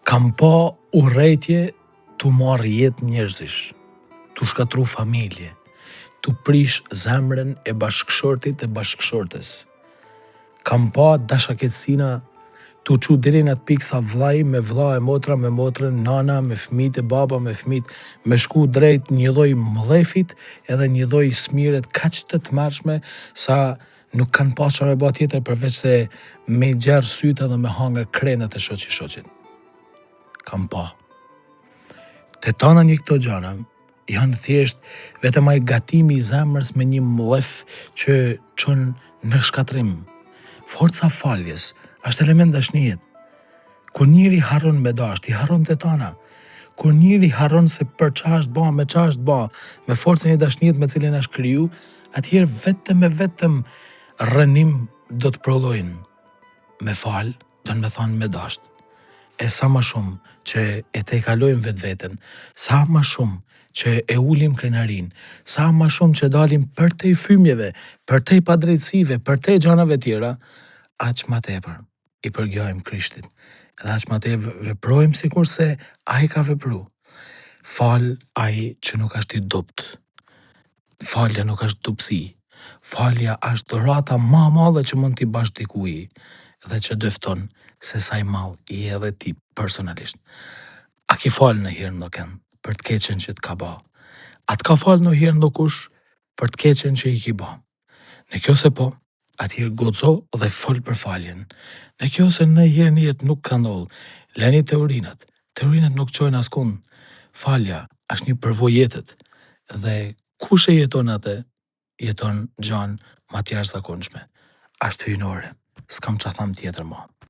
Kam pa urrejtje t'u marrë jetë njerëzish, t'u shkatru familje, t'u prish zemrën e bashkëshortit e bashkëshortes. Kam pa dashaketsina t'u qu deri në atë pikë sa vllai me vlla e motra me motrën, nana me fëmijët e baba me fëmijët, me shku drejt një lloj mllefit edhe një lloj smire kaq të tmerrshme sa nuk kanë pas çfarë me ba tjetër përveç se me gjerr sytë edhe me hangër krenat e shoqit. Kam pa. Te tana një këto gjana janë thjesht vetëm ai gatimi i zemrës me një mllef që çon në shkatrim. Forca faljes është element dashnie. Kur njëri harron me dashur, i harron te tana. Kur njëri harron se për çfarë është ba, me çfarë është ba, me forcën e dashnisë me cilën është kriju, atëherë vetëm rrënim do të prodhojnë. Me fal, do të thonë me dasht. E sa më shumë që e tejkalojmë vetveten, sa më shumë që e ulim krenarin, sa më shumë që dalim përtej fymjeve, përtej padrejtësive, përtej gjanave tjera, aq më tepër i përgjojmë Krishtit. Edhe aq më tepër veprojmë sikurse ai ka vepru. Fal ai që nuk është i dopt. Falja nuk është dopsi. Falja është dhurata më e madhe që mund t'i bash dikujt dhe që dëfton se sa i madh je edhe ti personalisht. A ki fal ndonjëherë ndonjëkën për të keqen që t'ka ba? A t'ka fal ndonjëherë ndokush për të keqen që i ki ba? Nëse po, atëherë guxo dhe fol për faljen. Nëse ndonjëherë në jetë nuk ka ndodhur, leni teorinat. Teorinat nuk çojnë askund. Falja është një përvojë jetët dhe kush e jeton atë, jeton gjan më të jashtëzakonshme. Është hyjnore. S'kam ç'a tham tjetër mo.